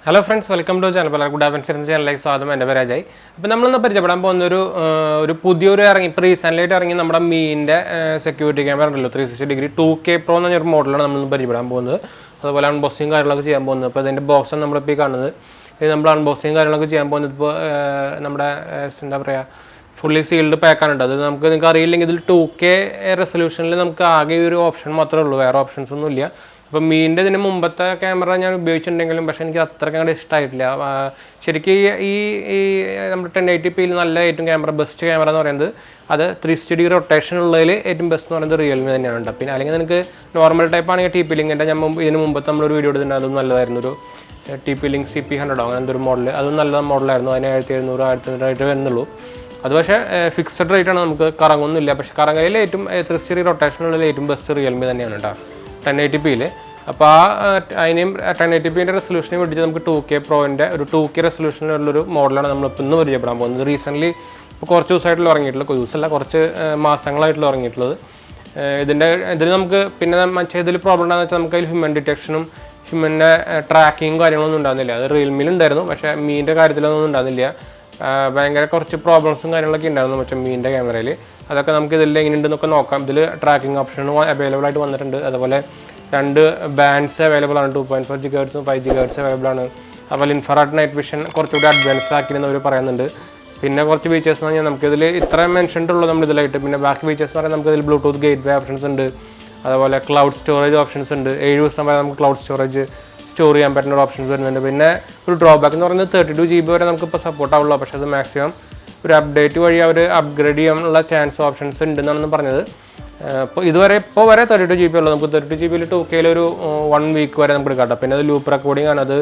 Hello friends, welcome to channel. 𝙑𝙞𝙙𝙬𝙧 channel സ്വാഗതം. എൻ്റെ പേര് അജയ്. അപ്പോൾ നമ്മൾ ഇന്ന് പരിചയപ്പെടാൻ പോകുന്ന ഒരു പുതിയൊരു ഇപ്പോൾ റീസെൻ്റ്ലി ആയിട്ട് ഇറങ്ങി നമ്മുടെ മീൻ്റെ സെക്യൂരിറ്റി ക്യാമറ ഉണ്ടല്ലോ 360° 2K Pro എന്ന ഒരു മോഡലാണ് നമ്മൾ പരിചയപ്പെടാൻ പോകുന്നത്. അതുപോലെ അൺബോക്സിങ് കാര്യങ്ങളൊക്കെ ചെയ്യാൻ പോകുന്നത്. അപ്പോൾ ഇതിൻ്റെ ബോക്സാണ് നമ്മളിപ്പോൾ ഈ കാണുന്നത്. ഇത് നമ്മൾ അൺബോക്സിങ് കാര്യങ്ങളൊക്കെ ചെയ്യാൻ പോകുന്നത് ഇപ്പോൾ നമ്മുടെ എന്താ പറയുക ഫുള്ളി സീൽഡ് പാക്കാനുണ്ട്. അത് നിങ്ങൾക്ക് അറിയില്ലെങ്കിൽ ഇതിൽ 2K റെസൊല്യൂഷനിൽ നമുക്ക് ആകെ ഒരു ഓപ്ഷൻ മാത്രമേ ഉള്ളൂ, വേറെ ഓപ്ഷൻസ് ഒന്നും ഇല്ല. ഇപ്പോൾ മീൻ്റെ ഇതിന് മുമ്പത്തെ ക്യാമറ ഞാൻ ഉപയോഗിച്ചിട്ടുണ്ടെങ്കിലും പക്ഷേ എനിക്ക് അത്രയ്ക്ക് അങ്ങോട്ട് ഇഷ്ടമായിട്ടില്ല. ശരിക്കും ഈ നമ്മുടെ 1080p നല്ല ഏറ്റവും ക്യാമറ ബെസ്റ്റ് ക്യാമറ എന്ന് പറയുന്നത് അത് 360° റൊട്ടേഷൻ ഉള്ളതിൽ ഏറ്റവും ബെസ്റ്റ് എന്ന് പറയുന്നത് റിയൽമി തന്നെയാണ്. പിന്നെ അല്ലെങ്കിൽ നിങ്ങൾക്ക് നോർമൽ ടൈപ്പ് ആണെങ്കിൽ TP ലിങ്കിൻ്റെ ഞാൻ ഇതിന് മുമ്പത്തെ നമ്മളൊരു വീഡിയോ എടുത്തിട്ടുണ്ട്, അതും നല്ലതായിരുന്നു. ഒരു TP ലിങ്ക് CP100 അങ്ങനത്തെ ഒരു മോഡൽ, അതും നല്ല മോഡലായിരുന്നു. അതിന് 1700 1800 വരുന്നുള്ളൂ. അത് പക്ഷേ ഫിക്സഡ് റേറ്റാണ്, നമുക്ക് കറങ്ങൊന്നുമില്ല. പക്ഷേ കറങ്ങലിൽ ഏറ്റവും 360° റൊട്ടേഷനുള്ളിൽ ഏറ്റവും ബെസ്റ്റ് റിയൽമി തന്നെയാണ് കേട്ടോ 1080pയിൽ. അപ്പോൾ അതിനെയും 1080pൻ്റെ റെസൊല്യൂഷനെ വേണ്ടിയിട്ട് നമുക്ക് 2K Proൻ്റെ ഒരു 2K റെസൊല്യൂഷനുള്ളൊരു മോഡലാണ് നമ്മളിപ്പോൾ ഇന്ന് പരിചയപ്പെടാൻ പോകുന്നത്. റീസെൻ്റ്ലി ഇപ്പോൾ കുറച്ച് ദിവസമായിട്ടുള്ള ഇറങ്ങിയിട്ടുള്ളത്, ദിവസമല്ല കുറച്ച് മാസങ്ങളായിട്ടുള്ള ഇറങ്ങിയിട്ടുള്ളത്. ഇതിൽ നമുക്ക് പിന്നെ ഇതിൽ പ്രോബ്ലം ഉണ്ടാകുന്ന വെച്ചാൽ നമുക്ക് അതിൽ ഹ്യൂമൻ ഡിറ്റക്ഷനും ഹ്യൂമൻ്റെ ട്രാക്കിങ്ങും കാര്യങ്ങളൊന്നും ഉണ്ടാകുന്നില്ല. അത് റിയൽമിയിൽ ഉണ്ടായിരുന്നു, പക്ഷേ മീൻ്റെ കാര്യത്തിലൊന്നും ഉണ്ടാകുന്നില്ല. ഭയങ്കര കുറച്ച് പ്രോബ്ലംസും കാര്യങ്ങളൊക്കെ ഉണ്ടായിരുന്നു പക്ഷേ മീൻ്റെ ക്യാമറയിൽ. അതൊക്കെ നമുക്ക് ഇതിൽ എങ്ങനെയുണ്ടെന്നൊക്കെ നോക്കാം. ഇതിൽ ട്രാക്കിംഗ് ഓപ്ഷനും അവൈലബിൾ ആയിട്ട് വന്നിട്ടുണ്ട്. അതുപോലെ 2 ബാൻഡ്സ് അവൈലബിൾ ആണ്, 2.4 GHz 5 GHz അവൈലബിൾ ആണ്. അതുപോലെ ഇൻഫ്രാറെഡ് നൈറ്റ് വിഷൻ കുറച്ചുകൂടി അഡ്വാൻസ് ആക്കിയെന്ന് അവർ പറയുന്നുണ്ട്. പിന്നെ കുറച്ച് ഫീച്ചേഴ്സ് എന്ന് പറഞ്ഞാൽ നമുക്കിതിൽ ഇത്ര മെൻഷൻഡ് ഉള്ളൂ നമ്മൾ ഇതിലായിട്ട്. പിന്നെ ബാക്കി ഫീച്ചേഴ്സ് എന്ന് പറഞ്ഞാൽ നമുക്കിതിൽ ബ്ലൂടൂത്ത് ഗേറ്റ്വേ ഓപ്ഷൻസ് ഉണ്ട്. അതുപോലെ ക്ലൗഡ് സ്റ്റോറേജ് ഓപ്ഷൻസ് ഉണ്ട്. 7 ദിവസം വരെ നമുക്ക് ക്ലൗഡ് സ്റ്റോറേജ് സ്റ്റോർ ചെയ്യാൻ പറ്റുന്ന ഒരു ഓപ്ഷൻസ് വരുന്നുണ്ട്. പിന്നെ ഒരു ഡ്രോബാക്ക് എന്ന് പറയുന്നത് 32 GB വരെ നമുക്കിപ്പോൾ സപ്പോർട്ട് ആവുള്ളൂ. പക്ഷേ അത് മാക്സിമം ഒരു അപ്ഡേറ്റ് വഴി അവർ അപ്ഗ്രേഡ് ചെയ്യാനുള്ള ചാൻസ് ഓപ്ഷൻസ് ഉണ്ടെന്നാണ് പറഞ്ഞത്. ഇപ്പോൾ ഇപ്പോൾ വരെ 32 GB ഉള്ളൂ. നമുക്ക് 32 GB 2Kയിൽ ഒരു 1 വീക്ക് വരെ നമുക്ക് എടുക്കാം. പിന്നെ അത് ലൂപ്പ് റെക്കോർഡിംഗ് ആണ്. അത്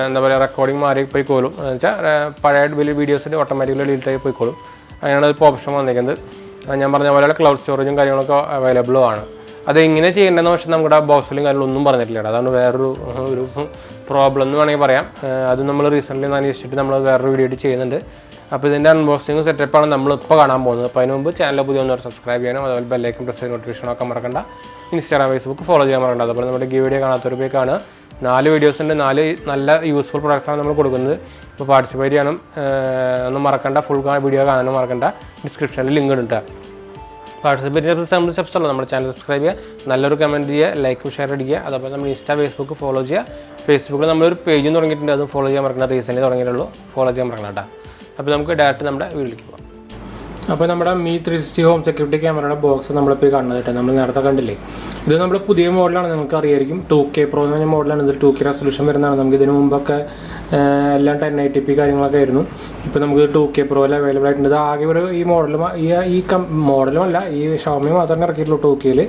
എന്താ പറയുക റെക്കോർഡിംഗ് മാറി പോയിക്കോളും. എന്ന് വെച്ചാൽ പഴയ വലിയ വീഡിയോസിൻ്റെ ഓട്ടോമാറ്റിക്കലി ഡിലീറ്റ് ആയി പോയിക്കോളും. അങ്ങനെയാണ് ഇപ്പോൾ ഓപ്ഷൻ വന്നിരിക്കുന്നത്. ഞാൻ പറഞ്ഞ പോലെ ക്ലൗഡ് സ്റ്റോറേജും കാര്യങ്ങളൊക്കെ അവൈലബിളും ആണ്. അതെങ്ങനെ ചെയ്യേണ്ടതെന്ന് പക്ഷേ നമ്മുടെ ബോക്സിലും കാര്യങ്ങളൊന്നും പറഞ്ഞിട്ടില്ല. അതാണ് വേറൊരു പ്രോബ്ലം എന്ന് വേണമെങ്കിൽ പറയാം. അത് നമ്മൾ റീസെൻ്റ്ലി അന്വേഷിച്ചിട്ട് നമ്മൾ വേറൊരു വീഡിയോ ആയിട്ട് ചെയ്യുന്നുണ്ട്. അപ്പോൾ ഇതിൻ്റെ അൺബോക്സിങ് സെറ്റപ്പാണ് നമ്മളിപ്പോൾ കാണാൻ പോകുന്നത്. അപ്പോൾ അതിന് മുമ്പ് ചാനൽ പുതിയ ഒന്നവർ സബ്സ്ക്രൈബ് ചെയ്യാനും അതുപോലെ ബെല്ലൈക്കൻ പ്രസ് ചെയ്ത് നോട്ടിഫിക്കേഷനൊക്കെ മറക്കണ്ട. ഇൻസ്റ്റാഗ്രാം ഫേസ്ബുക്ക് ഫോളോ ചെയ്യാൻ മറക്കണ്ട. അതുപോലെ നമ്മുടെ വീഡിയോ കാണാത്തവർ പോയി കാണുക. 4 വീഡിയോസ് ഉണ്ട്, 4 നല്ല യൂസ്ഫുൾ പ്രൊഡക്ട്സാണ് നമ്മൾ കൊടുക്കുന്നത്. അപ്പോൾ പാർട്ടിസിപ്പേറ്റ് ചെയ്യാനും ഒന്നും മറക്കണ്ട. ഫുൾ വീഡിയോ കാണാനും മറക്കണ്ട. ഡിസ്ക്രിപ്ഷനിൽ ലിങ്ക് ഉണ്ട്. പാർട്ടിസിപ്പേറ്റ് സ്റ്റെപ്സ് ഉള്ളൂ. നമ്മുടെ ചാനൽ സബ്സ്ക്രൈബ് ചെയ്യുക, നല്ലൊരു കമൻറ്റ് ചെയ്യുക, ലൈക്കും ഷെയർ അടിക്കുക. അതുപോലെ നമ്മൾ ഇൻസ്റ്റാ ഫേസ്ബുക്ക് ഫോളോ ചെയ്യുക. ഫേസ്ബുക്കിൽ നമ്മളൊരു പേജും തുടങ്ങിയിട്ടുണ്ട്, അതും ഫോളോ ചെയ്യാൻ മറക്കണം. റീസെൻ്റ് തുടങ്ങിയിട്ടുള്ളൂ, ഫോളോ ചെയ്യാൻ മറക്കണം കേട്ടോ. അപ്പോൾ നമുക്ക് ഡയറക്റ്റ് നമ്മുടെ വീട്ടിലേക്ക് പോകാം. അപ്പോൾ നമ്മുടെ Mi 360 ഹോം സെക്യൂരിറ്റി ക്യാമറയുടെ ബോക്സ് നമ്മളിപ്പോൾ കാണുന്നത് കേട്ടോ. നമ്മൾ നേരത്തെ കണ്ടില്ലേ, ഇത് നമ്മൾ പുതിയ മോഡലാണ്, നിങ്ങൾക്ക് അറിയായിരിക്കും. 2K Pro എന്ന് പറഞ്ഞ മോഡലാണ്. ഇത് 2K റെസൊല്യൂഷൻ വരുന്നതാണ്. നമുക്ക് ഇതിന് മുമ്പൊക്കെ എല്ലാം 1080p കാര്യങ്ങളൊക്കെ ആയിരുന്നു. ഇപ്പോൾ നമുക്ക് 2K Proയിൽ അവൈലബിൾ ആയിട്ടുണ്ട്. ഇത് ആകെ ഒരു ഈ മോഡലും അല്ല, ഈ ഷോമി മാത്രമേ ഇറക്കിയിട്ടുള്ളൂ 2Kയിൽ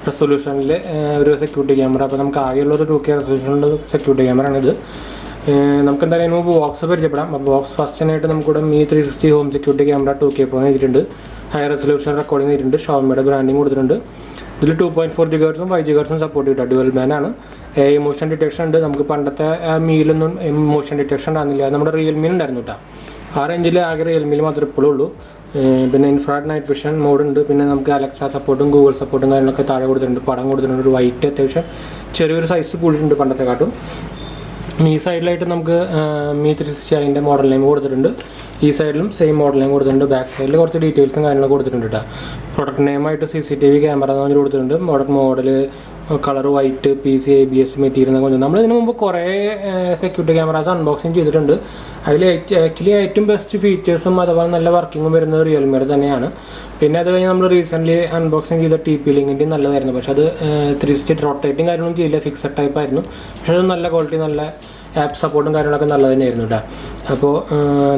റെസൊല്യൂഷനിൽ ഒരു സെക്യൂരിറ്റി ക്യാമറ. അപ്പോൾ നമുക്ക് ആകെയുള്ളൊരു 2K റെസൊല്യൂഷനിലുള്ള സെക്യൂരിറ്റി ക്യാമറയാണിത്. നമുക്ക് എന്തായാലും നമുക്ക് ബോക്സ് പരിചയപ്പെടാം. അപ്പോൾ ബോക്സ് ഫസ്റ്റിനായിട്ട് നമുക്കിവിടെ Mi 360 home security camera 2K Pro എഴുതിയിട്ടുണ്ട്. ഹൈ റെസൊല്യൂഷൻ റെക്കോർഡിംഗ് ചെയ്തിട്ടുണ്ട്. ഷോമിയുടെ ബ്രാൻഡിങ് കൊടുത്തിട്ടുണ്ട്. ഇതിൽ 2.4 GHz 5 GHz സപ്പോർട്ട് ചെയ്തിട്ട് ഡ്യുവൽ ബാൻഡ് ആണ്. മോഷൻ ഡിറ്റക്ഷൻ ഉണ്ട്. നമുക്ക് പണ്ടത്തെ മീലൊന്നും മോഷൻ ഡിറ്റക്ഷൻ ഉണ്ടാകുന്നില്ല, നമ്മുടെ റിയൽമിയിൽ ഉണ്ടായിരുന്നു കേട്ടോ. ആ റേഞ്ചിൽ ആകെ റിയൽമിയിൽ മാത്രമേ ഇപ്പോഴും ഉള്ളൂ. പിന്നെ ഇൻഫ്രാറെഡ് നൈറ്റ് വിഷൻ മോഡ് ഉണ്ട്. പിന്നെ നമുക്ക് അലക്സ സപ്പോർട്ടും ഗൂഗിൾ സപ്പോർട്ടും കാര്യങ്ങളൊക്കെ താഴെ കൊടുത്തിട്ടുണ്ട്. പടം കൊടുത്തിട്ടുണ്ട്. ഒരു വൈറ്റ് അത്യാവശ്യം ചെറിയൊരു സൈസ് കൂടിയിട്ടുണ്ട് പണ്ടത്തെ കാട്ടും. ഈ സൈഡിലായിട്ട് നമുക്ക് Mi 360 അതിൻ്റെ മോഡൽ നെയിം കൊടുത്തിട്ടുണ്ട്. ഈ സൈഡിലും സെയിം മോഡൽ നെയിം കൊടുത്തിട്ടുണ്ട്. ബാക്ക് സൈഡിൽ കുറച്ച് ഡീറ്റെയിൽസും കാര്യങ്ങളൊക്കെ കൊടുത്തിട്ടുണ്ട് കേട്ടോ. പ്രൊഡക്റ്റ് നെയിമായിട്ട് CCTV ക്യാമറ എന്ന് പറഞ്ഞ് കൊടുത്തിട്ടുണ്ട്. Model colour white PC ABS material എന്നൊക്കെ കൊടുത്തിട്ടുണ്ട്. നമ്മൾ ഇതിനു മുമ്പ് കുറേ സെക്യൂരിറ്റി ക്യാമറാസ് അൺബോക്സിങ് ചെയ്തിട്ടുണ്ട്. അതിൽ ആക്ച്വലി ഏറ്റവും ബെസ്റ്റ് ഫീച്ചേഴ്സും അതുപോലെ നല്ല വർക്കിങ്ങും വരുന്നത് റിയൽമിയുടെ തന്നെയാണ്. പിന്നെ അത് കഴിഞ്ഞ് നമ്മൾ റീസെൻ്റ്ലി അൺബോക്സിങ് ചെയ്ത TP ലിങ്കിൻ്റെ നല്ലതായിരുന്നു. പക്ഷേ അത് 360 റൊട്ടേറ്റിംഗ് കാര്യങ്ങളൊന്നും ചെയ്യില്ല, ഫിക്സഡ് ടൈപ്പ് ആയിരുന്നു. പക്ഷേ അത് നല്ല ക്വാളിറ്റി, നല്ല ആപ്പ് സപ്പോർട്ടും കാര്യങ്ങളൊക്കെ നല്ലത് തന്നെയായിരുന്നു കേട്ടോ. അപ്പോൾ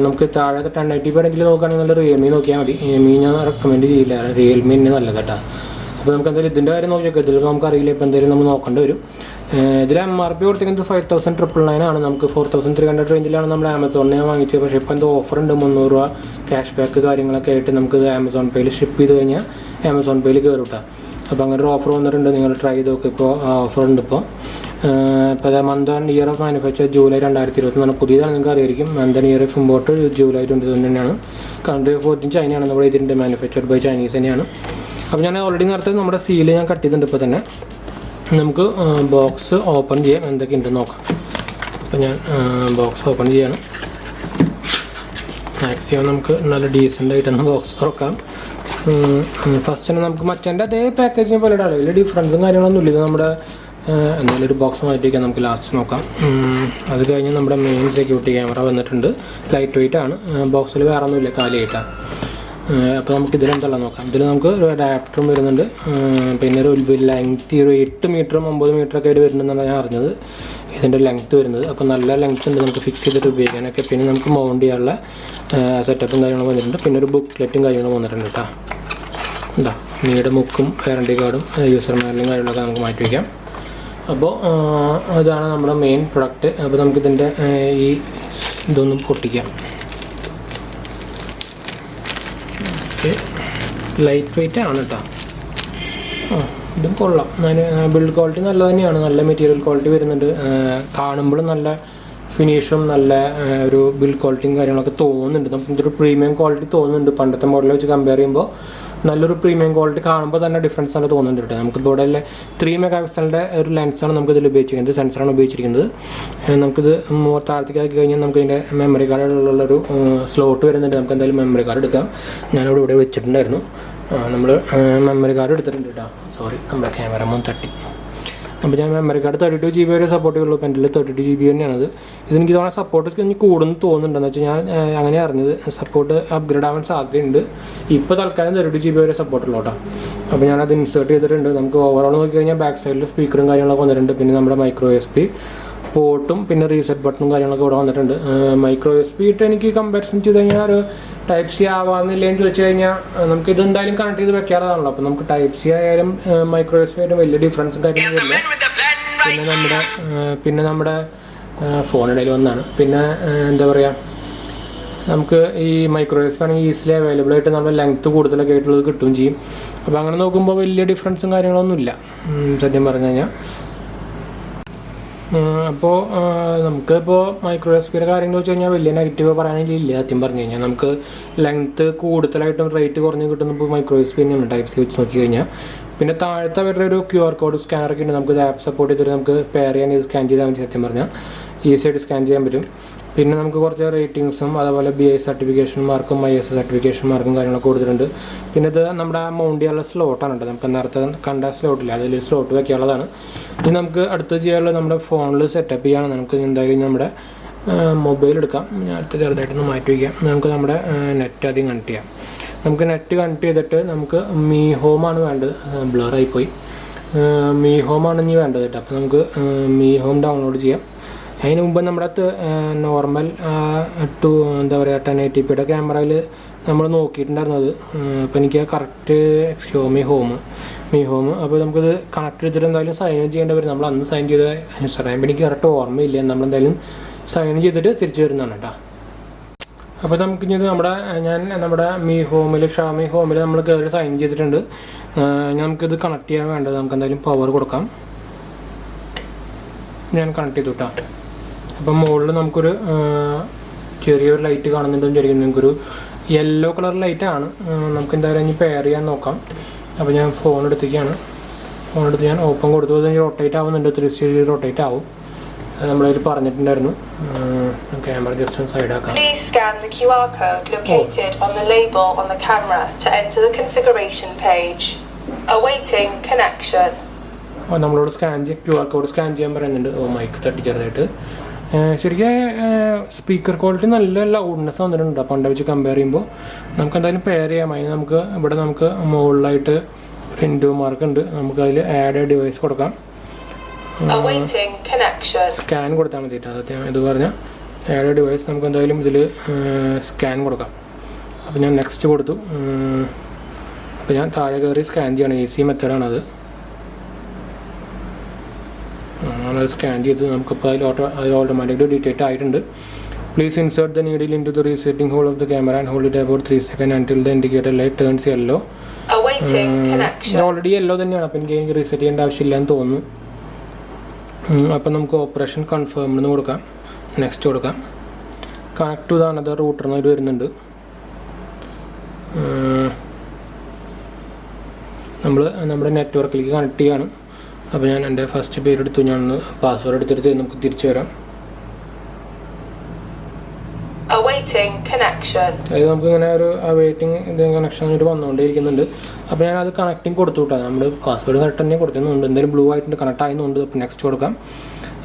നമുക്ക് താഴത്തെ 1080p റേഞ്ചിൽ നോക്കുകയാണെങ്കിൽ നല്ല റിയൽമി നോക്കിയാൽ മതി. Mi ഞാൻ റെക്കമെൻഡ് ചെയ്യില്ല, റിയൽമി തന്നെ നല്ലത് കേട്ടോ. അപ്പോൾ നമുക്ക് എന്തായാലും ഇതിൻ്റെ കാര്യം നോക്കിയൊക്കെ ഇതിൽ നമുക്ക് അറിയില്ല, ഇപ്പോൾ എന്തായാലും നമ്മൾ നോക്കേണ്ടി വരും. ഇതിൽ MRP കൊടുത്തിരിക്കുന്നത് 5,999 ആണ്. നമുക്ക് 4,300 റേഞ്ചിലാണ് നമ്മൾ ആമസോണിൽ വാങ്ങിച്ചത്. പക്ഷേ ഇപ്പോൾ എന്തോ ഓഫർ ഉണ്ട്, 300 രൂപ ക്യാഷ് ബാക്ക് കാര്യങ്ങളൊക്കെ ആയിട്ട് നമുക്ക് ആമസോൺ പേയിൽ ഷിപ്പ് ചെയ്ത് കഴിഞ്ഞാൽ ആമസോൺ പേയിൽ കയറും കേട്ടോ. അപ്പോൾ അങ്ങനെ ഒരു ഓഫർ വന്നിട്ടുണ്ട്, നിങ്ങൾ ട്രൈ ചെയ്ത് നോക്കുക. ഇപ്പോൾ ഓഫർ ഉണ്ട്. ഇപ്പോൾ month and year of manufacture July 2021 പുതിയതാണ്, നിങ്ങൾക്ക് അറിയായിരിക്കും. Month and year of import July 2020 തന്നെയാണ്. കൺട്രി ഓഫ് ഒറിജിൻ ചൈനയാണ് നമ്മുടെ ഇതിൻ്റെ, മാനുഫാക്ചർഡ് ബൈ ചൈനീസ് തന്നെയാണ്. അപ്പോൾ ഞാൻ ഓൾറെഡി നേരത്തെ നമ്മുടെ സീൽ ഞാൻ കട്ട് ചെയ്തിട്ടുണ്ട്. ഇപ്പോൾ തന്നെ നമുക്ക് ബോക്സ് ഓപ്പൺ ചെയ്യാം, എന്തൊക്കെയുണ്ടെന്ന് നോക്കാം. അപ്പോൾ ഞാൻ ബോക്സ് ഓപ്പൺ ചെയ്യണം. മാക്സിമം നമുക്ക് നല്ല ഡീസൻ്റായിട്ടാണ് ബോക്സ് തുറക്കാം. ഫസ്റ്റ് തന്നെ നമുക്ക് മറ്റേൻ്റെ അതേ പാക്കേജിനെ പോലെ ഇടാം, വലിയ ഡിഫറൻസും കാര്യങ്ങളൊന്നും ഇല്ല. ഇത് നമ്മുടെ എന്തായാലും ഒരു ബോക്സ് മാറ്റി വയ്ക്കാൻ, നമുക്ക് ലാസ്റ്റ് നോക്കാം. അത് കഴിഞ്ഞ് നമ്മുടെ മെയിൻ സെക്യൂരിറ്റി ക്യാമറ വന്നിട്ടുണ്ട്. ലൈറ്റ് വെയിറ്റ് ആണ്, ബോക്സിൽ വേറെ ഒന്നുമില്ല, കാലിയായിട്ടാണ്. അപ്പോൾ നമുക്ക് ഇതിലെന്തെല്ലാം നോക്കാം. ഇതിൽ നമുക്ക് ഒരു അഡാപ്റ്ററും വരുന്നുണ്ട്, പിന്നെ ഒരു ലെങ്ത്ത് ഒരു 8 മീറ്ററും 9 മീറ്ററൊക്കെ ആയിട്ട് വരുന്നുണ്ടെന്നാണ് ഞാൻ അറിഞ്ഞത് ഇതിൻ്റെ ലെങ്ത്ത് വരുന്നത്. അപ്പോൾ നല്ല ലെങ്ത്ത് ഉണ്ട്, നമുക്ക് ഫിക്സ് ചെയ്തിട്ട് ഉപയോഗിക്കാനൊക്കെ. പിന്നെ നമുക്ക് മൗണ്ട് ചെയ്യാനുള്ള സെറ്റപ്പും കാര്യങ്ങളും വന്നിട്ടുണ്ട്. പിന്നെ ഒരു ബുക്ക്ലെറ്റും കാര്യങ്ങളും വന്നിട്ടുണ്ട് കേട്ടോ. എന്താ മീയുടെ മുക്കും വാറണ്ടി കാർഡും യൂസർ മാനുവലും കാര്യങ്ങളൊക്കെ നമുക്ക് മാറ്റി വയ്ക്കാം. അപ്പോൾ അതാണ് നമ്മുടെ മെയിൻ പ്രൊഡക്റ്റ്. അപ്പോൾ നമുക്കിതിൻ്റെ ഈ ഇതൊന്നും പൊട്ടിക്കാം. ലൈറ്റ് വെയിറ്റ് ആണ് കേട്ടോ. ഇതും കൊള്ളാം, ബിൽഡ് ക്വാളിറ്റി നല്ല തന്നെയാണ്, നല്ല മെറ്റീരിയൽ ക്വാളിറ്റി വരുന്നുണ്ട്. കാണുമ്പോഴും നല്ല ഫിനിഷും നല്ല ഒരു ബിൽഡ് ക്വാളിറ്റിയും കാര്യങ്ങളൊക്കെ തോന്നുന്നുണ്ട്. നമുക്ക് ഇതൊരു പ്രീമിയം ക്വാളിറ്റി തോന്നുന്നുണ്ട്. പണ്ടത്തെ മോഡൽ വെച്ച് കമ്പയർ ചെയ്യുമ്പോൾ നല്ലൊരു പ്രീമിയം ക്വാളിറ്റി കാണുമ്പോൾ തന്നെ ഡിഫറൻസ് ആണ് തോന്നുന്നുണ്ട് കേട്ടോ. നമുക്ക് ഇവിടെ 3 മെഗാ പിക്സലിൻ്റെ ഒരു ലെൻസാണ് നമുക്കിതിൽ ഉപയോഗിച്ചിരിക്കുന്നത്, സെൻസറാണ് ഉപയോഗിച്ചിരിക്കുന്നത്. നമുക്കിത് താഴത്തേക്ക് ആക്കി കഴിഞ്ഞാൽ നമുക്ക് ഇതിൻ്റെ മെമ്മറി കാർഡുള്ളൊരു സ്ലോട്ട് വരുന്നുണ്ട്. നമുക്ക് എന്തായാലും മെമ്മറി കാർഡ് എടുക്കാം. ഞാനിവിടെ ഇവിടെ വെച്ചിട്ടുണ്ടായിരുന്നു. നമ്മൾ മെമ്മറി കാർഡ് എടുത്തിട്ടുണ്ട് കേട്ടോ. സോറി, നമ്മുടെ ക്യാമറ തട്ടി. അപ്പോൾ ഞാൻ മെമ്മറി കാർഡ് 32 GB വരെ സപ്പോർട്ട് ചെയ്യുള്ളൂ. അപ്പോൾ എൻ്റെ 32 GB തന്നെയാണത്. ഇതെനിക്ക് ഇതോടെ സപ്പോർട്ട് കഴിഞ്ഞ് കൂടുന്നു തോന്നുന്നുണ്ടെന്ന് വെച്ചാൽ ഞാൻ അങ്ങനെ അറിഞ്ഞത് സപ്പോർട്ട് അപ്ഗ്രേഡ് ആവാൻ സാധ്യതയുണ്ട്. ഇപ്പോൾ തൽക്കാലം 32 GB വരെ സപ്പോർട്ടുള്ളൂ കേട്ടോ. അപ്പോൾ ഞാനത് ഇൻസേർട്ട് ചെയ്തിട്ടുണ്ട്. നമുക്ക് ഓവറോൾ നോക്കിക്കഴിഞ്ഞാൽ ബാക്ക് സൈഡിൽ സ്പീക്കറും കാര്യങ്ങളൊക്കെ വന്നിട്ടുണ്ട്. പിന്നെ നമ്മുടെ മൈക്രോ USB പോർട്ടും പിന്നെ റീസെറ്റ് ബട്ടണും കാര്യങ്ങളൊക്കെ ഇവിടെ വന്നിട്ടുണ്ട്. മൈക്രോ USB ഇട്ട് എനിക്ക് കമ്പാരിസൺ ചെയ്ത് കഴിഞ്ഞാൽ ഒരു ടൈപ്പ് സി ആവാമെന്നില്ലെന്ന് ചോദിച്ചു കഴിഞ്ഞാൽ നമുക്ക് ഇത് എന്തായാലും കണക്ട് ചെയ്ത് വെക്കാറതാണല്ലോ. അപ്പോൾ നമുക്ക് ടൈപ്പ് സി ആയാലും മൈക്രോ USB ആയാലും വലിയ ഡിഫറൻസും കാര്യങ്ങളില്ല. പിന്നെ നമ്മുടെ ഫോണിടയിൽ ഒന്നാണ്. പിന്നെ എന്താ പറയുക, നമുക്ക് ഈ മൈക്രോ USB ആണെങ്കിൽ ഈസിലി അവൈലബിൾ ആയിട്ട് നമ്മുടെ ലെങ്ത്ത് കൂടുതലൊക്കെ ആയിട്ടുള്ളത് കിട്ടുകയും ചെയ്യും. അപ്പോൾ അങ്ങനെ നോക്കുമ്പോൾ വലിയ ഡിഫറൻസും കാര്യങ്ങളൊന്നുമില്ല സത്യം പറഞ്ഞു കഴിഞ്ഞാൽ. അപ്പോൾ നമുക്കിപ്പോൾ മൈക്രോ എസ്പിയുടെ കാര്യങ്ങൾ വെച്ച് കഴിഞ്ഞാൽ വലിയ നെഗറ്റീവ് പറയാനില്ല സത്യം പറഞ്ഞു കഴിഞ്ഞാൽ. നമുക്ക് ലെങ്ത്ത് കൂടുതലായിട്ടും റേറ്റ് കുറഞ്ഞ് കിട്ടുന്നപ്പോൾ മൈക്രോ എസ്പി തന്നെയാണ് ടൈപ്പ് സി വെച്ച് നോക്കി കഴിഞ്ഞാൽ. പിന്നെ താഴത്തെ അവരുടെ ഒരു QR കോഡ് സ്കാനറൊക്കെ ഉണ്ട്. നമുക്ക് ആപ്പ് സപ്പോർട്ട് ചെയ്തിട്ട് നമുക്ക് പെയർ ചെയ്യാൻ ഇത് സ്കാൻ ചെയ്താൽ മതി. സത്യം പറഞ്ഞാൽ ഈസിയായിട്ട് സ്കാൻ ചെയ്യാൻ പറ്റും. പിന്നെ നമുക്ക് കുറച്ച് റേറ്റിംഗ്സും അതുപോലെ BI സർട്ടിഫിക്കേഷൻ മാർക്കും IS സർട്ടിഫിക്കേഷൻ മാർക്കും കാര്യങ്ങളൊക്കെ കൊടുത്തിട്ടുണ്ട്. പിന്നെ ഇത് നമ്മുടെ മൗണ്ട് ചെയ്യാനുള്ള സ്ലോട്ടാണ് കേട്ടോ. നമുക്ക് നേരത്തെ കണ്ട സ്ലോട്ടില്ല, അതിൽ സ്ലോട്ട് വയ്ക്കാനുള്ളതാണ്. ഇനി നമുക്ക് അടുത്ത് ചെയ്യാനുള്ളത് നമ്മുടെ ഫോണിൽ സെറ്റപ്പ് ചെയ്യാണ്. നമുക്ക് എന്തായാലും നമ്മുടെ മൊബൈൽ എടുക്കാം. ഞാൻ അടുത്ത് ചെറുതായിട്ടൊന്ന് മാറ്റി വയ്ക്കാം. നമുക്ക് നമ്മുടെ നെറ്റ് ആദ്യം കണക്ട് ചെയ്യാം. നമുക്ക് നെറ്റ് കണക്ട് ചെയ്തിട്ട് നമുക്ക് മീ ഹോമാണ് വേണ്ടത്. ബ്ലറായിപ്പോയി. മീ ഹോമാണ് ഇനി വേണ്ടത് കേട്ടോ. അപ്പോൾ നമുക്ക് മീ ഹോം ഡൗൺലോഡ് ചെയ്യാം. അതിന് മുമ്പ് നമ്മുടെ നോർമൽ എന്താ പറയുക 1080p ക്യാമറയിൽ നമ്മൾ നോക്കിയിട്ടുണ്ടായിരുന്നു അത്. അപ്പോൾ എനിക്ക് കറക്റ്റ് മീ ഹോം അപ്പോൾ നമുക്കിത് കണക്ട് ചെയ്തിട്ട് എന്തായാലും സൈൻ ഇൻ ചെയ്യേണ്ടി വരും. നമ്മൾ അന്ന് സൈൻ ചെയ്ത യൂസറാകുമ്പോൾ എനിക്ക് കറക്റ്റ് ഓർമ്മയില്ല. നമ്മളെന്തായാലും സൈൻ ചെയ്തിട്ട് തിരിച്ചു വരുന്നതാണ് കേട്ടോ. അപ്പോൾ നമുക്കിനി ഇത് നമ്മുടെ മീ ഹോമിൽ നമ്മൾ കയറി സൈൻ ചെയ്തിട്ടുണ്ട്. നമുക്കിത് കണക്ട് ചെയ്യാൻ വേണ്ടത് നമുക്ക് എന്തായാലും പവർ കൊടുക്കാം. ഞാൻ കണക്ട് ചെയ്തു കേട്ടോ. അപ്പം മുകളിൽ നമുക്കൊരു ചെറിയൊരു ലൈറ്റ് കാണുന്നുണ്ടെന്ന് വിചാരിക്കുന്നു. നമുക്കൊരു യെല്ലോ കളർ ലൈറ്റാണ്. നമുക്ക് എന്തായാലും ഇനി പെയർ ചെയ്യാൻ നോക്കാം. അപ്പോൾ ഞാൻ ഫോൺ എടുത്ത് ഞാൻ ഓപ്പൺ കൊടുത്തു. അത് റൊട്ടേറ്റ് ആവുന്നുണ്ട്, 360 റൊട്ടേറ്റ് ആവും. അത് നമ്മളതിൽ പറഞ്ഞിട്ടുണ്ടായിരുന്നു. ക്യാമറ ജസ്റ്റ് ഒന്ന് സൈഡാക്കാം. നമ്മളോട് QR കോഡ് സ്കാൻ ചെയ്യാൻ പറയുന്നുണ്ട്. മൈക്ക് തട്ടി ചെറുതായിട്ട്. ശരിക്കും സ്പീക്കർ ക്വാളിറ്റി നല്ല ലൗഡ്നെസ് വന്നിട്ടുണ്ട് പണ്ട് വെച്ച് കമ്പയർ ചെയ്യുമ്പോൾ. നമുക്ക് എന്തായാലും പെയർ ചെയ്യാം. അതിന് നമുക്ക് മുകളിലായിട്ട് ഇൻഡോ മാർക്ക് ഉണ്ട്. നമുക്ക് അതിൽ ആഡ് ഡിവൈസ് കൊടുക്കാം. സ്കാൻ കൊടുത്താൽ മതി കേട്ടോ. ഇത് പറഞ്ഞാൽ ആഡ് ഡിവൈസ് നമുക്ക് എന്തായാലും ഇതിൽ സ്കാൻ കൊടുക്കാം. അപ്പോൾ ഞാൻ നെക്സ്റ്റ് കൊടുത്തു. അപ്പോൾ ഞാൻ താഴെ കയറി സ്കാൻ ചെയ്യണം. ഈസി മെത്തേഡാണത്. നമ്മളത് സ്കാൻ ചെയ്ത് നമുക്കിപ്പോൾ അതിൽ ഓട്ടോമാറ്റിക്കലി ഡിറ്റക്റ്റ് ആയിട്ടുണ്ട്. Please insert the needle in to the resetting hole of the camera and hold it about 3 seconds until the indicator light turns yellow. Already yellow തന്നെയാണ്. അപ്പോൾ എനിക്ക് റീസെറ്റ് ചെയ്യേണ്ട ആവശ്യമില്ല എന്ന് തോന്നുന്നു. അപ്പം നമുക്ക് ഓപ്പറേഷൻ കൺഫേം എന്ന് കൊടുക്കാം. നെക്സ്റ്റ് കൊടുക്കാം. Connect to the another router എന്ന് വരുന്നുണ്ട്. നമ്മൾ നമ്മുടെ നെറ്റ്വർക്കിലേക്ക് കണക്ട് ചെയ്യാണ്. അപ്പോൾ ഞാൻ എൻ്റെ ഫസ്റ്റ് പേര് എടുത്തു, ഞാൻ പാസ്വേഡ് എടുത്തിട്ട് നമുക്ക് തിരിച്ചു വരാം. അതായത് നമുക്ക് ഇങ്ങനെ ഒരു അവൈറ്റിംഗ് കണക്ഷൻ ആയിട്ട് വന്നുകൊണ്ടിരിക്കുന്നുണ്ട്. അപ്പോൾ ഞാനത് കണക്റ്റിംഗ് കൊടുത്തു വിട്ടാൽ നമ്മൾ പാസ്വേഡ് കറക്റ്റ് തന്നെ കൊടുക്കുന്നുണ്ട്, എന്തെങ്കിലും ബ്ലൂ ആയിട്ടുണ്ട് കണക്ട് ആയതുകൊണ്ട്. അപ്പോൾ നെക്സ്റ്റ് കൊടുക്കാം.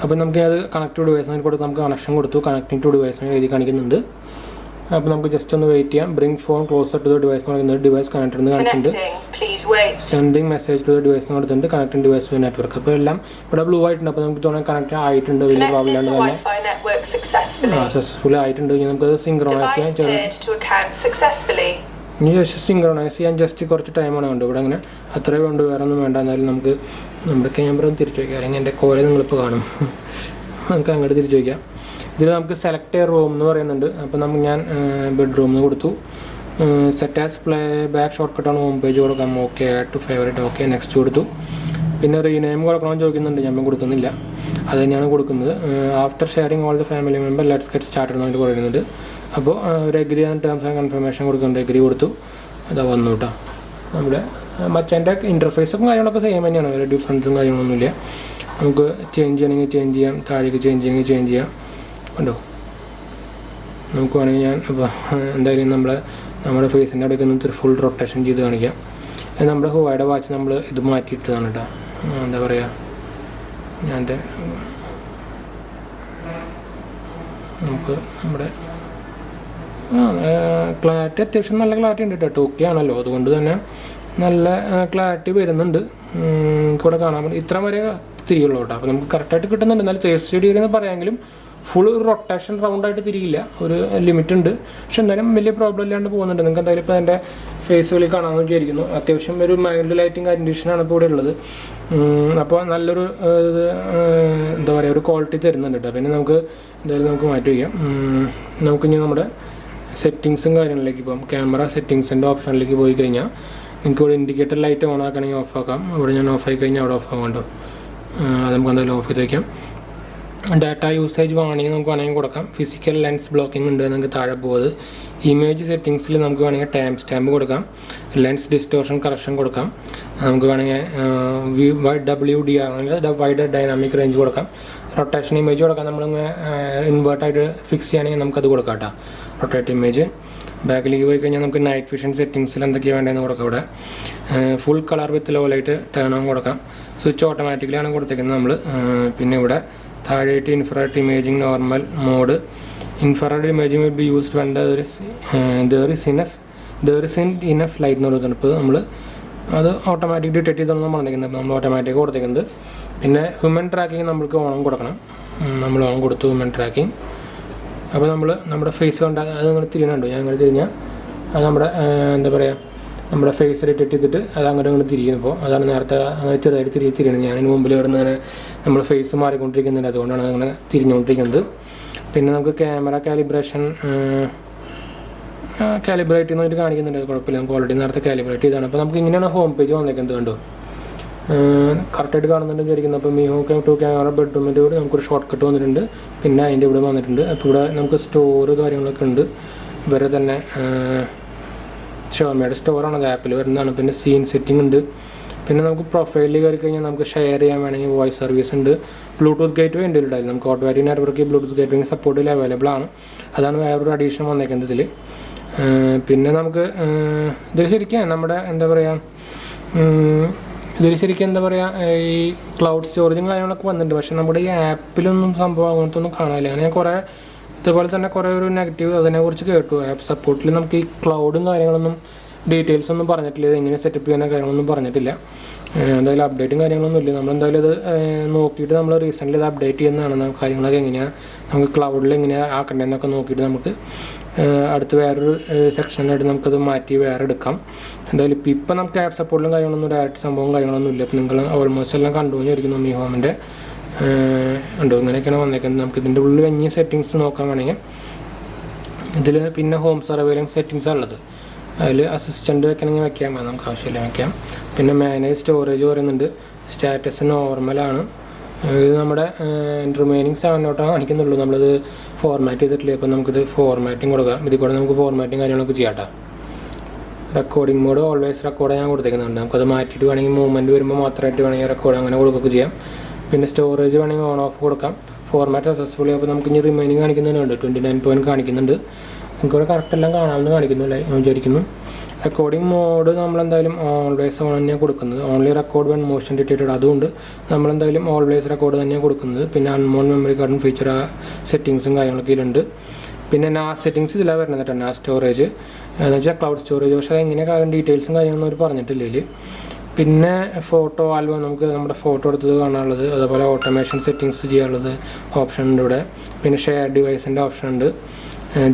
അപ്പോൾ നമുക്ക് അത് കണക്ട് ടു ഡിവൈസിന് കൊടുത്ത് നമുക്ക് കണക്ഷൻ കൊടുത്തു, കണക്റ്റിംഗ് ടു ഡിവൈസിന് എഴുതി കാണിക്കുന്നുണ്ട്. അപ്പോൾ നമുക്ക് ജസ്റ്റ് ഒന്ന് വെയിറ്റ് ചെയ്യാം. Bring phone closer to the device എന്ന് പറയുന്നത് ഡിവൈസ് കണക്റ്റഡ് എന്ന് കാണിച്ചിട്ടുണ്ട്. Sending message to the device എന്ന് കൊടുത്തിട്ടുണ്ട്. Connecting device to network. അപ്പോൾ എല്ലാം ഇവിടെ ബ്ലൂ ആയിട്ടുണ്ട്. അപ്പോൾ നമുക്ക് തോന്നുന്നത് കണക്ട് ആയിട്ടുണ്ട്, വലിയ പ്രോബ്ലം ഇല്ലാണ്ട് തന്നെ സക്സസ്ഫുൾ ആയിട്ടുണ്ട്. ഇനി നമുക്കത് സിങ്ക്രണൈസ് ചെയ്യാൻ ഇനി ജസ്റ്റ് സിങ്ക്രണൈസ് ചെയ്യാൻ ജസ്റ്റ് കുറച്ച് ടൈമാണ് വേണ്ടത്. ഇവിടെ അങ്ങനെ അത്രയും വേണ്ട, വേറെ ഒന്നും വേണ്ട. എന്നാലും നമുക്ക് നമ്മുടെ ക്യാമറ ഒന്ന് തിരിച്ചു വയ്ക്കാം, അല്ലെങ്കിൽ എൻ്റെ കോല നിങ്ങളിപ്പോൾ കാണും. നമുക്ക് അങ്ങോട്ട് തിരിച്ചു വയ്ക്കാം. ഇതിൽ നമുക്ക് സെലക്ട് ചെയ്യാൻ റൂം എന്ന് പറയുന്നുണ്ട്. അപ്പോൾ ഞാൻ ബെഡ്റൂം എന്ന് കൊടുത്തു. Set as play back short കട്ടാണ് ഹോം പേജ് കൊടുക്കാം. Okay, add to favourite. Okay, next കൊടുത്തു. പിന്നെ റീനെയിം കൊടുക്കണമെന്ന് ചോദിക്കുന്നുണ്ട്, ഞാൻ കൊടുക്കുന്നില്ല, അത് തന്നെയാണ് കൊടുക്കുന്നത്. After sharing all the family member let's get started എന്ന് പറയുന്നത്. അപ്പോൾ ഒരു agree and terms and confirmation കൊടുക്കുന്നുണ്ട്. എഗ്രി കൊടുത്തു, അതാ വന്നു കേട്ടോ. നമ്മുടെ മറ്റേൻ്റെ ഇൻ്റർഫേസും കാര്യങ്ങളൊക്കെ സെയിം തന്നെയാണ്, ഒരു ഡിഫറൻസും കാര്യങ്ങളൊന്നുമില്ല. നമുക്ക് ചേഞ്ച് ചെയ്യണമെങ്കിൽ ചേഞ്ച് ചെയ്യാം, താഴേക്ക് ചേഞ്ച് ചെയ്യണമെങ്കിൽ ചേഞ്ച് ചെയ്യാം. ഉണ്ടോ, നമുക്ക് വേണമെങ്കിൽ ഞാൻ എന്തായാലും നമ്മുടെ ഫേസിൻ്റെ അവിടേക്ക് ഒന്ന് ഫുൾ റൊട്ടേഷൻ ചെയ്ത് കാണിക്കാം. നമ്മുടെ ഹുവായുടെ വാച്ച് നമ്മൾ ഇത് മാറ്റിയിട്ടതാണ് കേട്ടോ. എന്താ പറയുക, ഞാൻ നമുക്ക് നമ്മുടെ ക്ലാരിറ്റി അത്യാവശ്യം നല്ല ക്ലാരിറ്റി ഉണ്ട് കേട്ടോ. 2K ആണല്ലോ, അതുകൊണ്ട് തന്നെ നല്ല ക്ലാരിറ്റി വരുന്നുണ്ട്. കൂടെ കാണാൻ പറ്റും, ഇത്ര വരെ തിരിയുള്ളൂ കേട്ടോ. അപ്പോൾ നമുക്ക് കറക്റ്റായിട്ട് കിട്ടുന്നുണ്ട്. എന്നാലും 360 ഡിഗ്രി എന്ന് പറയാമെങ്കിലും ഫുൾ റൊട്ടേഷൻ റൗണ്ടായിട്ട് തിരിയില്ല, ഒരു ലിമിറ്റ് ഉണ്ട്. പക്ഷെ എന്തായാലും വലിയ പ്രോബ്ലം ഇല്ലാണ്ട് പോകുന്നുണ്ട്. നിങ്ങൾക്ക് എന്തായാലും ഇപ്പോൾ എൻ്റെ ഫേസ് വലിയ കാണാമെന്ന് വിചാരിക്കുന്നു. അത്യാവശ്യം ഒരു മൈൽഡ് ലൈറ്റിംഗ് കണ്ടീഷനാണ് ഇപ്പോൾ ഇവിടെ ഉള്ളത്. അപ്പോൾ നല്ലൊരു എന്താ പറയുക, ഒരു ക്വാളിറ്റി തരുന്നുണ്ട് കേട്ടോ. പിന്നെ നമുക്ക് എന്തായാലും നമുക്ക് മാറ്റി വയ്ക്കാം. നമുക്കിനി നമ്മുടെ സെറ്റിങ്സും കാര്യങ്ങളിലേക്ക് പോകാം. ക്യാമറ സെറ്റിങ്സിൻ്റെ ഓപ്ഷനിലേക്ക് പോയി കഴിഞ്ഞാൽ നിങ്ങൾക്ക് ഇവിടെ ഇൻഡിക്കേറ്റർ ലൈറ്റ് ഓൺ ആക്കണമെങ്കിൽ ഓഫ് ആക്കാം. ഇവിടെ ഞാൻ ഓഫ് ആയി കഴിഞ്ഞാൽ അവിടെ ഓഫ് ആകാം. അത് നമുക്ക് എന്തായാലും ഓഫ് ചെയ്ത് വയ്ക്കാം. ഡാറ്റ യൂസേജ് വാണിംഗ് നമുക്ക് വേണമെങ്കിൽ കൊടുക്കാം. ഫിസിക്കൽ ലെൻസ് ബ്ലോക്കിംഗ് ഉണ്ട്, നമുക്ക് താഴെ പോകുന്നത്. ഇമേജ് സെറ്റിങ്സിൽ നമുക്ക് വേണമെങ്കിൽ ടൈം സ്റ്റാമ്പ് കൊടുക്കാം. ലെൻസ് ഡിസ്റ്റോർഷൻ കറക്ഷൻ കൊടുക്കാം. നമുക്ക് വേണമെങ്കിൽ WDR വൈഡർ ഡൈനാമിക് റേഞ്ച് കൊടുക്കാം. റൊട്ടേഷൻ ഇമേജ് കൊടുക്കാം. നമ്മളിങ്ങനെ ഇൻവേർട്ടായിട്ട് ഫിക്സ് ചെയ്യുകയാണെങ്കിൽ നമുക്കത് കൊടുക്കാം കേട്ടോ, റൊട്ടേറ്റ് ഇമേജ്. ബാക്കിലേക്ക് പോയി കഴിഞ്ഞാൽ നമുക്ക് നൈറ്റ് വിഷൻ സെറ്റിങ്സിൽ എന്തൊക്കെയാണ് വേണ്ടതെന്ന് കൊടുക്കാം. ഇവിടെ full colour with low light turn on കൊടുക്കാം. സ്വിച്ച് ഓട്ടോമാറ്റിക്കലാണ് കൊടുത്തേക്കുന്നത് നമ്മൾ. പിന്നെ ഇവിടെ താഴെയായിട്ട് infrared imaging normal mode. Infrared imaging will be used when there is enough light എന്ന് പറയുന്നത്. ഇപ്പോൾ നമ്മൾ അത് ഓട്ടോമാറ്റിക് ഡിറ്റക്ട് ചെയ്താണ് പറഞ്ഞിരിക്കുന്നത്. നമ്മൾ ഓട്ടോമാറ്റിക് കൊടുത്തിരിക്കുന്നത്. പിന്നെ ഹ്യൂമൻ ട്രാക്കിങ് നമ്മൾക്ക് ഓണം കൊടുക്കണം. നമ്മൾ ഓൺ കൊടുത്തു ഹ്യൂമൻ ട്രാക്കിങ്. അപ്പോൾ നമ്മുടെ ഫേസ് കണ്ട അത് നിങ്ങൾ തിരിയണുണ്ടോ, ഞാൻ അങ്ങനെ തിരിഞ്ഞാൽ അത് നമ്മുടെ എന്താ പറയുക, നമ്മുടെ ഫേസ് ഡിറ്റക്ട് ചെയ്തിട്ട് അത് അങ്ങോട്ട് തിരിയുമ്പോൾ അതാണ് നേരത്തെ അങ്ങനെ ചെറുതായിട്ട് തിരിയണം. ഞാൻ മുമ്പിൽ കിടന്ന് അങ്ങനെ നമ്മുടെ ഫേസ് മാറിക്കൊണ്ടിരിക്കുന്നുണ്ട്, അതുകൊണ്ടാണ് അങ്ങനെ തിരിഞ്ഞുകൊണ്ടിരിക്കുന്നത്. പിന്നെ നമുക്ക് ക്യാമറ കാലിബ്രേഷൻ കാലിബ്രേറ്റ് എന്ന് പറഞ്ഞിട്ട് കാണിക്കുന്നുണ്ട്, കുഴപ്പമില്ല. നമുക്ക് ഓൾറെഡി നേരത്തെ കാലിബ്രേറ്റ് ചെയ്താണ്. അപ്പോൾ നമുക്ക് ഇങ്ങനെയാണ് ഹോം പേജ് വന്നേക്കുന്നത്. കണ്ടോ, കറക്റ്റായിട്ട് കാണുന്നുണ്ട് വിചാരിക്കുന്നത്. അപ്പോൾ മീഹോ ടു ക്യാമറ ബെഡ്റൂമിൻ്റെ കൂടെ നമുക്കൊരു ഷോർട്ട് കട്ട് വന്നിട്ടുണ്ട്. പിന്നെ അതിൻ്റെ ഇവിടെ വന്നിട്ടുണ്ട്. അപ്പോൾ ഇവിടെ നമുക്ക് സ്റ്റോറ് കാര്യങ്ങളൊക്കെ ഉണ്ട്. ഇവരെ തന്നെ ഷോമയുടെ സ്റ്റോറാണ്, അത് ആപ്പിൽ വരുന്നതാണ്. പിന്നെ സീൻ സെറ്റിംഗ് ഉണ്ട്. പിന്നെ നമുക്ക് പ്രൊഫൈലിൽ കയറി കഴിഞ്ഞാൽ നമുക്ക് ഷെയർ ചെയ്യാൻ വേണമെങ്കിൽ വോയിസ് സർവീസ് ഉണ്ട്. ബ്ലൂടൂത്ത് ഗേറ്റ് വേ ഉണ്ട് ഉണ്ടായിരുന്നു. നമുക്ക് automatic network Bluetooth gateway സപ്പോർട്ടിൽ അവൈലബിൾ ആണ്. അതാണ് വേറൊരു അഡീഷൻ വന്നേക്കുന്നത് ഇതിൽ. പിന്നെ നമുക്ക് ഇതിൽ ശരിക്കും നമ്മുടെ എന്താ പറയുക, ഈ ക്ലൗഡ് സ്റ്റോറേജും കാര്യങ്ങളൊക്കെ വന്നിട്ടുണ്ട്. പക്ഷേ നമ്മുടെ ഈ ആപ്പിലൊന്നും സംഭവം അങ്ങനത്തെ ഒന്നും കാണാനില്ല. ഞാൻ കുറേ ഇതുപോലെ തന്നെ കുറേ ഒരു നെഗറ്റീവ് അതിനെക്കുറിച്ച് കേട്ടു. ആപ്പ് സപ്പോർട്ടിൽ നമുക്ക് ഈ ക്ലൗഡും കാര്യങ്ങളൊന്നും ഡീറ്റെയിൽസ് ഒന്നും പറഞ്ഞിട്ടില്ല, ഇത് എങ്ങനെ സെറ്റപ്പ് ചെയ്യുന്ന കാര്യങ്ങളൊന്നും പറഞ്ഞിട്ടില്ല. എന്തായാലും അപ്ഡേറ്റും കാര്യങ്ങളൊന്നും ഇല്ല. നമ്മളെന്തായാലും ഇത് നോക്കിയിട്ട് നമ്മൾ റീസെൻ്റ്ലി ഇത് അപ്ഡേറ്റ് ചെയ്യുന്നതാണ്. കാര്യങ്ങളൊക്കെ എങ്ങനെയാണ് നമുക്ക് ക്ലൗഡിൽ എങ്ങനെയാണ് ആക്കണ്ടതെന്നൊക്കെ നോക്കിയിട്ട് നമുക്ക് അടുത്ത് വേറൊരു സെക്ഷനിലായിട്ട് നമുക്കത് മാറ്റി വേറെ എടുക്കാം. എന്തായാലും ഇപ്പം നമുക്ക് ആപ്പ് സപ്പോർട്ടിലും കാര്യങ്ങളൊന്നും ഡയറക്റ്റ് സംഭവം കാര്യങ്ങളൊന്നും ഇല്ല. അപ്പോൾ നിങ്ങൾ ഓൾമോസ്റ്റ് എല്ലാം കണ്ടുപോയിരിക്കുന്നു മീ ഹോമിൻ്റെ ഉണ്ടോ, ഇങ്ങനെയൊക്കെയാണ് വന്നേക്കുന്നത്. നമുക്ക് ഇതിൻ്റെ ഉള്ളിൽ വലിയ സെറ്റിങ്സ് നോക്കാൻ വേണമെങ്കിൽ ഇതിൽ പിന്നെ ഹോം സർവൈലൻസ് സെറ്റിങ്സാണ് ഉള്ളത്. അതിൽ അസിസ്റ്റൻ്റ് വെക്കണമെങ്കിൽ വെക്കാം, നമുക്ക് ആവശ്യമില്ല വെക്കാം. പിന്നെ മാനേജ് സ്റ്റോറേജ് പറയുന്നുണ്ട്. സ്റ്റാറ്റസ് നോർമലാണ്. ഇത് നമ്മുടെ റിമൈനിങ് 7 കാണിക്കുന്നുള്ളൂ. നമ്മളത് ഫോർമാറ്റ് ചെയ്തിട്ടില്ല. അപ്പോൾ നമുക്കിത് ഫോർമാറ്റിംഗ് കൊടുക്കാം. ഇതിൽ കൂടെ നമുക്ക് ഫോർമാറ്റിംഗ് കാര്യങ്ങളൊക്കെ ചെയ്യാം കേട്ടോ. റെക്കോർഡിംഗ് മോഡ് ഓൾവേസ് റെക്കോർഡ് ഞാൻ കൊടുത്തേക്കുന്നുണ്ട്. നമുക്കത് മാറ്റിയിട്ട് വേണമെങ്കിൽ മൂവ്മെൻറ്റ് വരുമ്പോൾ മാത്രമായിട്ട് വേണമെങ്കിൽ റെക്കോർഡ് അങ്ങനെ കൊടുക്കുകയൊക്കെ ചെയ്യാം. പിന്നെ സ്റ്റോറേജ് വേണമെങ്കിൽ ഓൺ ഓഫ് കൊടുക്കാം. Format successfully. അപ്പോൾ നമുക്ക് ഇനി റിമൈനിങ് കാണിക്കുന്നുണ്ട് 29 പോയിൻറ്റ് കാണിക്കുന്നുണ്ട്. നമുക്കിവിടെ കറക്റ്റ് എല്ലാം കാണാമെന്ന് കാണിക്കുന്നില്ല ഞാൻ വിചാരിക്കുന്നു. റെക്കോർഡിംഗ് മോഡ് നമ്മളെന്തായാലും ഓൾവേസ് ഓൺ തന്നെയാണ് കൊടുക്കുന്നത്. Only record when motion detected, അതുകൊണ്ട് നമ്മളെന്തായാലും ഓൾവേസ് റെക്കോർഡ് തന്നെയാണ് കൊടുക്കുന്നത്. പിന്നെ അൺമോൺ മെമ്മറി കാർഡും ഫീച്ചർ സെറ്റിങ്സും കാര്യങ്ങളൊക്കെ ഇതിലുണ്ട്. പിന്നെ നാസ് സെറ്റിങ്സ് ഇതിലാണ് വരുന്നത് കേട്ടോ. നാസ് സ്റ്റോറേജ് എന്ന് വെച്ചാൽ ക്ലൗഡ് സ്റ്റോറേജ്. പക്ഷേ എങ്ങനെ കാര്യം ഡീറ്റെയിൽസും കാര്യങ്ങളൊന്നും അവർ പറഞ്ഞിട്ടില്ല ഇതിൽ. പിന്നെ ഫോട്ടോ ആൽബം, നമുക്ക് നമ്മുടെ ഫോട്ടോ എടുത്തത് കാണാനുള്ളത്, അതുപോലെ ഓട്ടോമേഷൻ സെറ്റിങ്സ് ചെയ്യാനുള്ളത് ഓപ്ഷൻ ഉണ്ട് ഇവിടെ. പിന്നെ ഷെയർ ഡിവൈസിൻ്റെ ഓപ്ഷൻ ഉണ്ട്.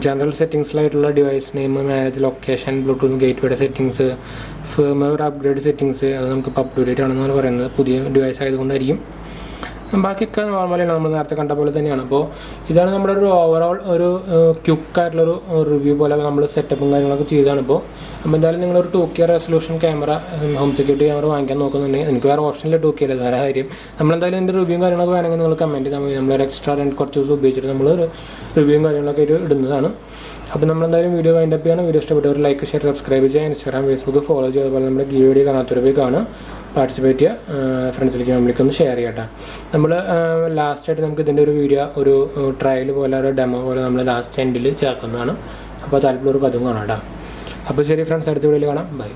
ജനറൽ സെറ്റിങ്സിലായിട്ടുള്ള device name, manage location, Bluetooth ഗേറ്റ്വേയുടെ സെറ്റിങ്സ്, ഫേംവെയർ അപ്ഗ്രേഡ് സെറ്റിങ്സ്, അത് നമുക്ക് ഇപ്പോൾ അപ്ഡേറ്റ് ആണെന്നാണ് പറയുന്നത്. പുതിയ ഡിവൈസ് ആയതുകൊണ്ടായിരിക്കും. ബാക്കിയൊക്കെ നോർമലി നമ്മൾ നേരത്തെ കണ്ട പോലെ തന്നെയാണ്. അപ്പോൾ ഇതാണ് നമ്മുടെ ഒരു ഓവറോൾ ഒരു ക്വിക്കായിട്ടുള്ളൊരു റിവ്യൂ പോലെ നമ്മൾ സെറ്റപ്പും കാര്യങ്ങളൊക്കെ ചെയ്താണ്. അപ്പോൾ എന്തായാലും നിങ്ങളൊരു 2K resolution camera, home security camera വാങ്ങിക്കാൻ നോക്കുന്നുണ്ടെങ്കിൽ, എനിക്ക് വേറെ ഓപ്ഷനിൽ 2K അല്ല, വേറെ കാര്യം. നമ്മളെന്തായാലും ഇതിൻ്റെ റിവ്യൂവും കാര്യങ്ങളൊക്കെ വേണമെങ്കിൽ നിങ്ങൾ കമൻറ്റ് ചെയ്താൽ മതി. നമ്മളൊരു എക്സ്ട്രാ കുറച്ച് ദിവസം ഉപയോഗിച്ചിട്ട് നമ്മൾ റിവ്യൂവും കാര്യങ്ങളൊക്കെ ആയിട്ട് ഇടുന്നതാണ്. അപ്പോൾ നമ്മളെന്തായാലും വീഡിയോ വൈൻഡപ്പ് ചെയ്യണം. വീഡിയോ ഇഷ്ടപ്പെട്ടവർ ലൈക്ക്, ഷെയർ, സബ്സ്ക്രൈബ് ചെയ്യുക. ഇൻസ്റ്റാഗ്രാം, ഫേസ്ബുക്ക് ഫോളോ ചെയ്യുക. അതുപോലെ നമ്മുടെ വീഡിയോ കാണാത്തവർ പോയി കാണുക, പാർട്ടിസിപ്പേറ്റ് ചെയ്യുക, ഫ്രണ്ട്സിലേക്ക് ഫാമിലിക്ക് ഒന്ന് ഷെയർ ചെയ്യട്ടെ. നമ്മൾ ലാസ്റ്റായിട്ട് നമുക്ക് ഇതിൻ്റെ ഒരു വീഡിയോ, ഒരു ട്രയൽ പോലെ, ഒരു ഡെമോ പോലെ നമ്മൾ ലാസ്റ്റ് എൻഡിൽ ചേർക്കുന്നതാണ്. അപ്പോൾ താല്പര്യമുള്ളവർക്ക് അതും കാണാം കേട്ടോ. അപ്പോൾ ശരി ഫ്രണ്ട്സ്, അടുത്ത വീഡിയോയിൽ കാണാം. ബൈ.